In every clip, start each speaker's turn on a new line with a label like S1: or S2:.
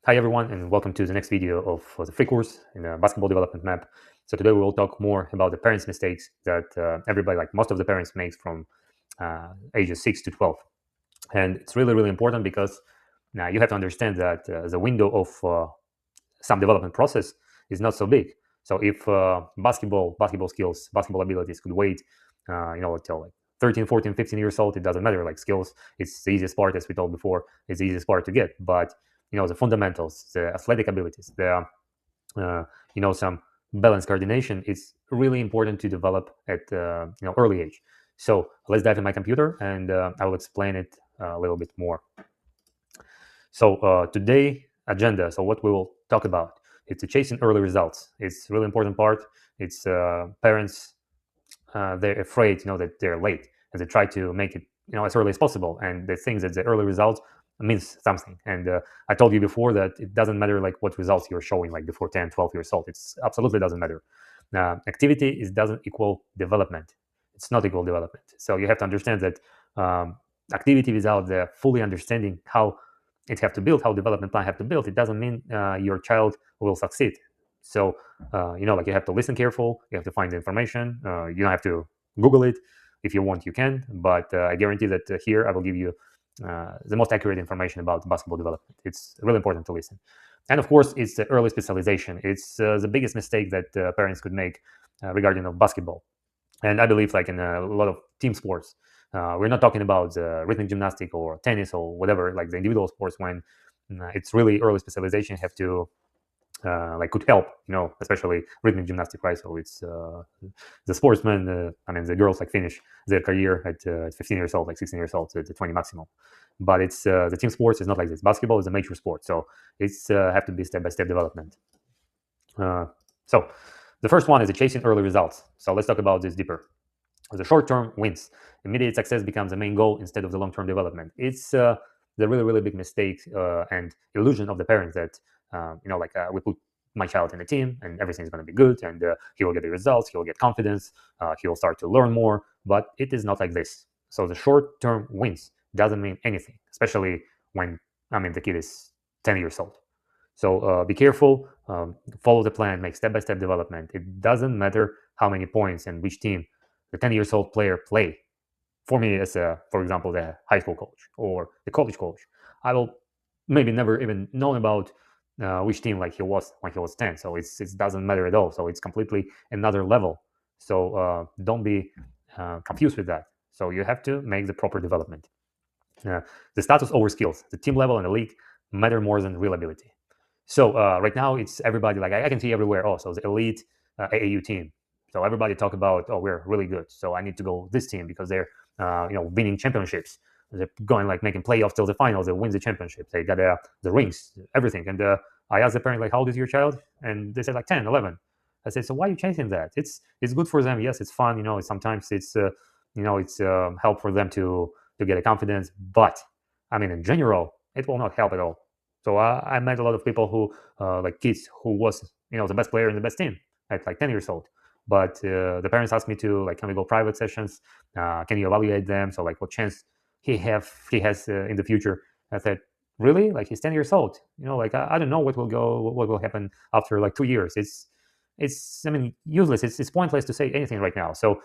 S1: Hi everyone, and welcome to the next video of the free course in the basketball development map. So today we will talk more about the parents' mistakes that everybody, like most of the parents, makes from ages 6 to 12. And it's really, really important because now you have to understand that the window of some development process is not so big. So if basketball skills, basketball abilities could wait, until like 13, 14, 15 years old, it doesn't matter. Like skills, it's the easiest part, as we told before, it's the easiest part to get. But the fundamentals, the athletic abilities, the some balance coordination is really important to develop at early age. So let's dive in my computer and I will explain it a little bit more. So today agenda. So what we will talk about, it's chasing early results. It's a really important part. It's parents, they're afraid that they're late, and they try to make it as early as possible, and they think that the early results means something. And I told you before that it doesn't matter like what results you're showing like before 10, 12 years old. It's absolutely doesn't matter. Activity is doesn't equal development. It's not equal development. So you have to understand that activity without the fully understanding how it have to build, how development plan have to build, it doesn't mean your child will succeed. So like you have to listen careful, you have to find the information, you don't have to Google it. If you want, you can, but I guarantee that here I will give you the most accurate information about basketball development. It's really important to listen. And of course, it's the early specialization. It's the biggest mistake that parents could make regarding of basketball. And I believe like in a lot of team sports, we're not talking about rhythmic gymnastic or tennis or whatever, like the individual sports, when it's really early specialization, you have to like could help, especially rhythmic gymnastic, right? So it's the sportsmen, the girls like finish their career at 15 years old, like 16 years old, to 20 maximum. But it's the team sports is not like this. Basketball is a major sport, so it's have to be step-by-step development. So the first one is chasing early results. So let's talk about this deeper. The short-term wins. Immediate success becomes the main goal instead of the long-term development. It's the really, really big mistake and illusion of the parents that we put my child in the team and everything's going to be good, and he will get the results, he will get confidence, he will start to learn more. But it is not like this. So the short-term wins doesn't mean anything, especially when the kid is 10 years old. So be careful, follow the plan, make step-by-step development. It doesn't matter how many points and which team the 10 years old player play. For me, as for example, the high school coach or the college coach, I will maybe never even know about which team like he was when he was 10. So it doesn't matter at all. So it's completely another level. So don't be confused with that. So you have to make the proper development. The status over skills, the team level and the league matter more than real ability. So right now it's everybody, like I can see everywhere. Also, the elite AAU team. So everybody talk about, oh, we're really good, so I need to go this team because they're winning championships. They're going like making playoffs till the finals. They win the championship. They got the rings, everything. And I asked the parent like, how old is your child? And they said like 10, 11. I said, so why are you chasing that? It's good for them. Yes, it's fun. Sometimes it's it's help for them to get a confidence. But in general, it will not help at all. So I met a lot of people who, like kids, who was the best player in the best team at like 10 years old. But the parents asked me to like, can we go private sessions? Can you evaluate them? So like, what chance he has in the future? I said, really? Like he's 10 years old. Like I don't know what will happen after like 2 years. It's useless. It's pointless to say anything right now. So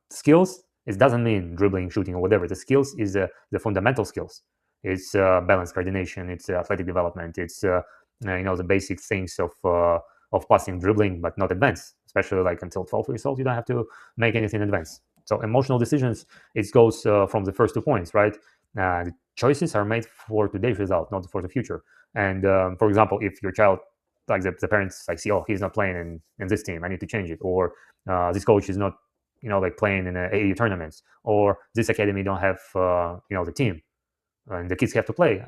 S1: skills. It doesn't mean dribbling, shooting, or whatever. The skills is the fundamental skills. It's balance, coordination. It's athletic development. It's the basic things of passing, dribbling, but not advanced. Especially like until 12 years old, you don't have to make anything advanced. So emotional decisions, it goes from the first 2 points, right? The choices are made for today's result, not for the future. And for example, if your child, like the parents, like see, oh, he's not playing in this team, I need to change it, or this coach is not, like playing in AAU tournaments, or this academy don't have, the team, and the kids have to play.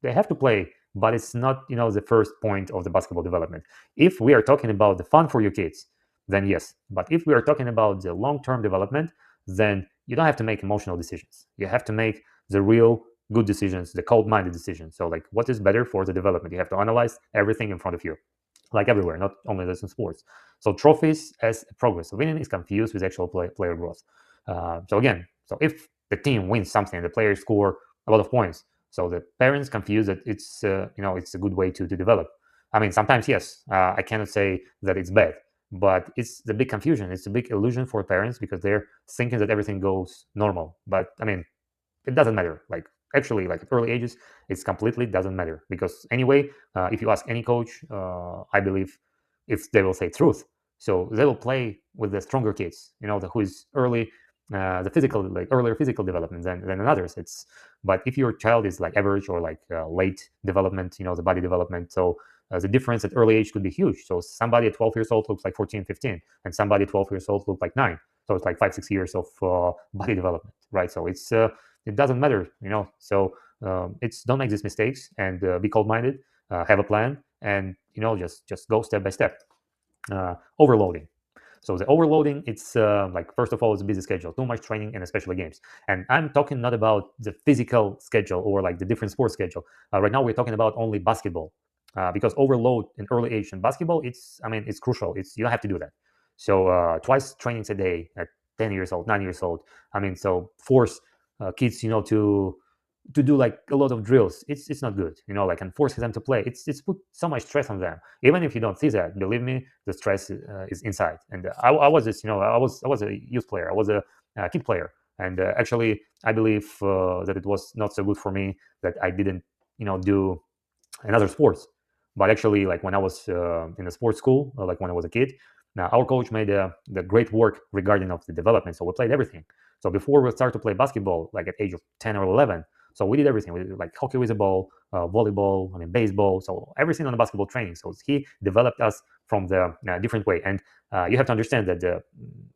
S1: They have to play, but it's not, the first point of the basketball development. If we are talking about the fun for your kids, then yes. But if we are talking about the long-term development, then you don't have to make emotional decisions. You have to make the real good decisions, the cold-minded decisions. So like, what is better for the development? You have to analyze everything in front of you, like everywhere, not only this in sports. So trophies as progress. So winning is confused with actual player growth. So if the team wins something, the players score a lot of points, So the parents confuse that it's it's a good way to develop. I mean, sometimes yes, I cannot say that it's bad, but it's the big confusion. It's a big illusion for parents because they're thinking that everything goes normal. But I mean, it doesn't matter. Like actually, like at early ages, it's completely doesn't matter because anyway, if you ask any coach, I believe if they will say truth, so they will play with the stronger kids, who is early, the physical, like earlier physical development than others. It's but if your child is like average or like late development, the body development, so the difference at early age could be huge. So somebody at 12 years old looks like 14, 15, and somebody at 12 years old looks like 9. So it's like 5, 6 years of body development, right? So it doesn't matter, So it's don't make these mistakes and be cold-minded, have a plan, and just go step by step. Overloading. So the overloading, it's like first of all, it's a busy schedule, too much training, and especially games. And I'm talking not about the physical schedule or like the different sports schedule. Right now, we're talking about only basketball, because overload in early age in basketball, it's crucial. It's you don't have to do that. So twice trainings a day at 10 years old, 9 years old. I mean, so force kids, to do like a lot of drills. It's not good, like, and force them to play. It's put so much stress on them. Even if you don't see that, believe me, the stress is inside. And I was this, I was a youth player. I was a kid player, and actually, I believe that it was not so good for me that I didn't, do another sports. But actually, like when I was in a sports school, like when I was a kid, now our coach made the great work regarding of the development. So we played everything. So before we start to play basketball, like at age of 10 or 11, so we did everything. We did like hockey with a ball, volleyball, I mean baseball, so everything on the basketball training. So he developed us from the different way. And you have to understand that the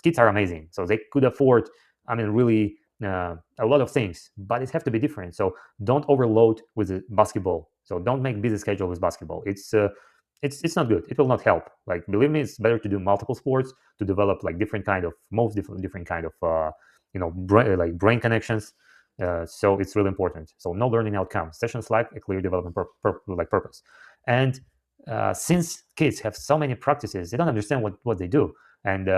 S1: kids are amazing, so they could afford, I mean, really a lot of things, but it have to be different. So don't overload with the basketball. So don't make busy schedule with basketball. It's not good. It will not help. Like believe me, it's better to do multiple sports to develop like different kind of most different kind of like brain connections. So it's really important. So no learning outcome. Sessions like a clear development purpose. And since kids have so many practices, they don't understand what they do. And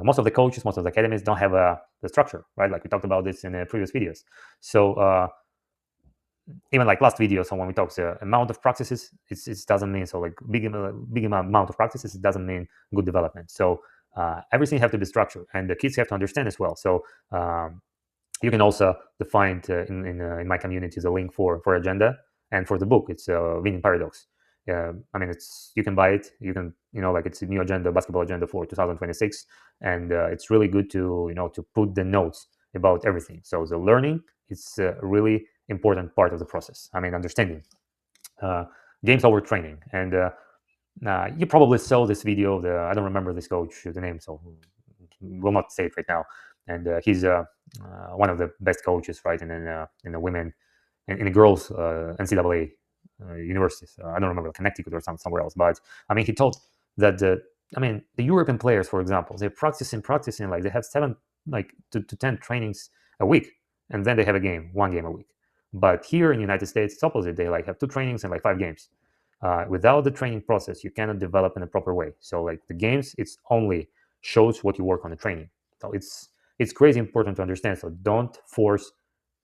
S1: most of the coaches, most of the academies don't have the structure, right? Like we talked about this in the previous videos. So even like last video, so when we talk the amount of practices, it doesn't mean so like big amount of practices. It doesn't mean good development. So everything have to be structured, and the kids have to understand as well. So you can also define in my community the link for agenda and for the book. It's Winning Paradox. I mean, it's you can buy it. You can like it's a new agenda, basketball agenda for 2026, and it's really good to to put the notes about everything. So the learning is a really important part of the process. I mean, understanding games over training, and you probably saw this video. I don't remember this coach the name, so will not say it right now. And he's one of the best coaches, right, in the women in the girls NCAA universities. I don't remember Connecticut or somewhere else, but I mean he told that the European players, for example, they're practicing like they have 7 like to 10 trainings a week, and then they have one game a week. But here in the United States, it's opposite. They like have 2 trainings and like 5 games. Without the training process, you cannot develop in a proper way. So like the games, it's only shows what you work on the training. So it's crazy important to understand. So don't force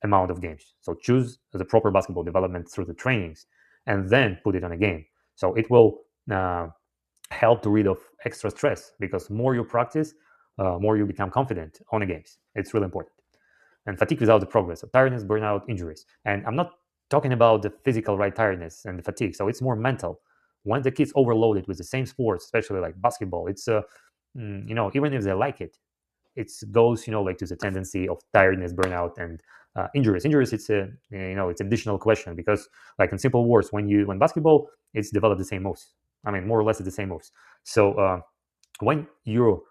S1: amount of games. So choose the proper basketball development through the trainings, and then put it on a game. So it will help to rid of extra stress, because more you practice, more you become confident on the games. It's really important. And fatigue without the progress. So tiredness, burnout, injuries. And I'm not talking about the physical right tiredness and the fatigue. So it's more mental. When the kids overloaded with the same sports, especially like basketball, it's even if they like it, it goes like to the tendency of tiredness, burnout, and injuries. It's a it's additional question, because like in simple words, when basketball, it's developed the same moves. I mean, more or less it's the same moves. So when you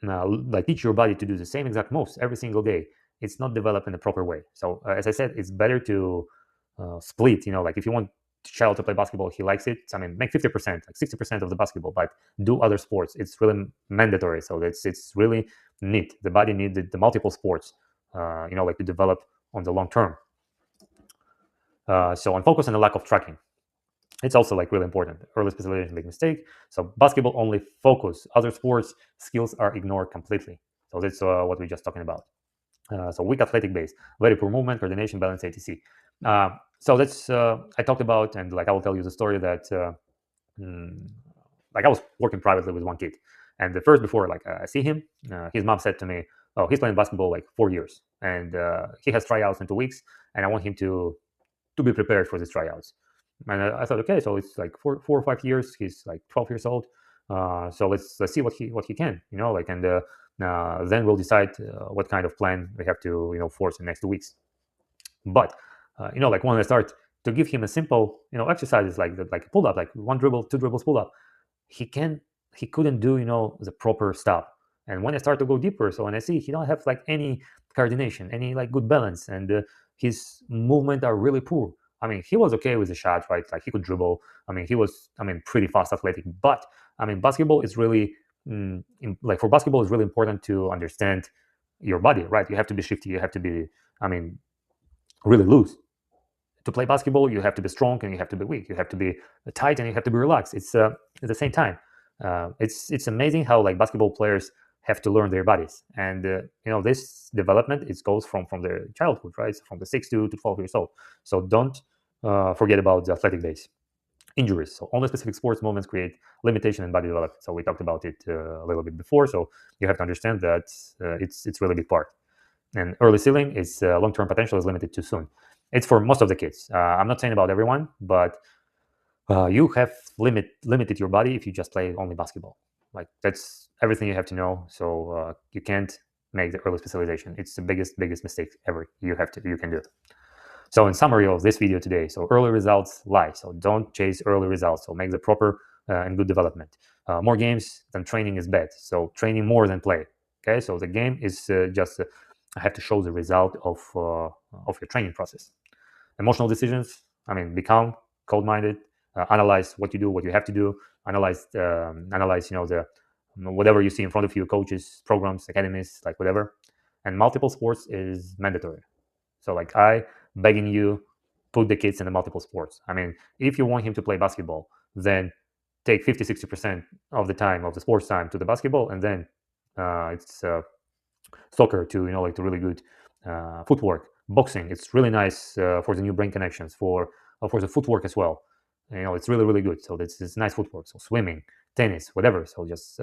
S1: like teach your body to do the same exact moves every single day, it's not developed in the proper way. So as I said, it's better to split. Like if you want child to play basketball, he likes it, I mean, make 50%, like 60% of the basketball, but do other sports. It's really mandatory. So it's really neat. The body needs the multiple sports, like to develop on the long term. So on focus and the lack of tracking, it's also like really important. Early specialization, big mistake. So basketball only focus. Other sports skills are ignored completely. So that's what we're just talking about. So weak athletic base, very poor movement, coordination, balance, etc. So that's I talked about, and like I will tell you the story that mm, like I was working privately with one kid, and the first before like I see him, his mom said to me, "Oh, he's playing basketball like 4 years, and he has tryouts in 2 weeks, and I want him to be prepared for these tryouts." And I thought, okay, so it's like 4 or 5 years. He's like 12 years old, so let's see what he can, like, and then we'll decide what kind of plan we have to force in the next 2 weeks. But like when I start to give him a simple exercises like like a pull up, like one dribble, two dribbles, pull up, he can he couldn't do the proper stop. And when I start to go deeper, so when I see he don't have like any coordination, any like good balance, and his movement are really poor. I mean, he was okay with the shot, right? Like he could dribble. I mean, he was, pretty fast, athletic. But basketball is really like for basketball, it's really important to understand your body, right? You have to be shifty. You have to be, I mean, really loose. To play basketball, you have to be strong and you have to be weak. You have to be tight and you have to be relaxed. It's at the same time. It's amazing how like basketball players have to learn their bodies, and this development it goes from their childhood, right? So from the 6 to 12 years old. So don't forget about the athletic days. Injuries. So only specific sports movements create limitation in body development. So we talked about it a little bit before. So you have to understand that it's really big part. And early ceiling is long-term potential is limited too soon. It's for most of the kids. I'm not saying about everyone, but you have limited your body if you just play only basketball. Like that's everything you have to know. So you can't make the early specialization. It's the biggest mistake ever you can do. So in summary of this video today, so early results lie. So don't chase early results. So make the proper and good development. More games than training is bad. So training more than play. Okay, so the game is just I have to show the result of your training process. Emotional decisions. Be calm, cold-minded. Analyze what you do, what you have to do. Analyze the whatever you see in front of you, coaches, programs, academies, like whatever. And multiple sports is mandatory. So like I begging you, put the kids in the multiple sports. If you want him to play basketball, then take 50-60% of the time of the sports time to the basketball, and then it's soccer to like to really good footwork. Boxing, it's really nice for the new brain connections for the footwork as well. It's really good. So it's nice footwork. So swimming, tennis, whatever. So just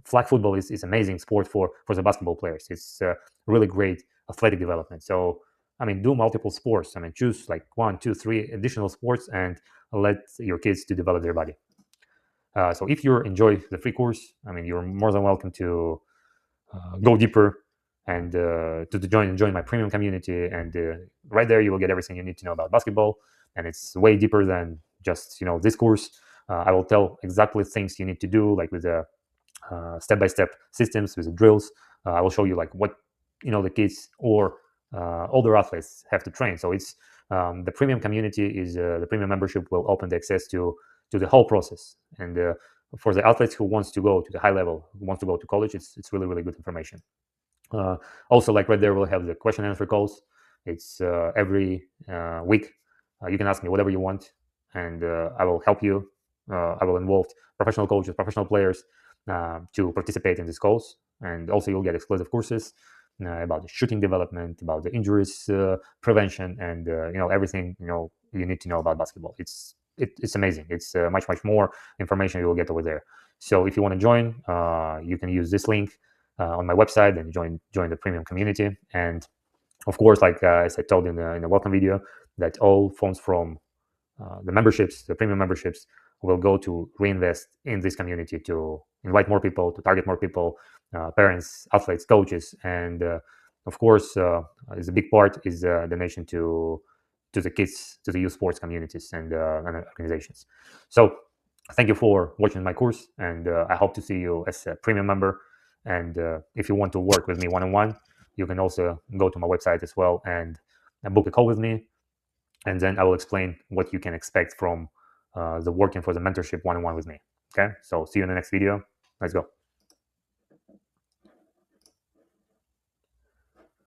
S1: flag football is amazing sport for the basketball players. It's really great athletic development. So do multiple sports. Choose like 1, 2, 3 additional sports and let your kids to develop their body. So if you enjoy the free course, you're more than welcome to go deeper and to join my premium community. And right there, you will get everything you need to know about basketball. And it's way deeper than just this course. I will tell exactly things you need to do, like with the step-by-step systems, with the drills. I will show you like what the kids or older athletes have to train. So it's the premium community is the premium membership will open the access to the whole process. And for the athletes who wants to go to the high level, who wants to go to college, it's really good information. Also, like right there, we'll have the question and answer calls. It's every week. You can ask me whatever you want, and I will help you. I will involve professional coaches, professional players to participate in these calls. And also, you'll get exclusive courses about the shooting development, about the injuries prevention, and everything you need to know about basketball. It's amazing. It's much more information you will get over there. So if you want to join, you can use this link on my website and join the premium community. And of course, like as I told in the welcome video, that all funds from the premium memberships, will go to reinvest in this community to invite more people, to target more people, parents, athletes, coaches, and of course, is a big part is donation to the kids, to the youth sports communities and organizations. So thank you for watching my course, and I hope to see you as a premium member. And if you want to work with me one-on-one, you can also go to my website as well and book a call with me, and then I will explain what you can expect from the working for the mentorship one-on-one with me. Okay, so see you in the next video. Let's go.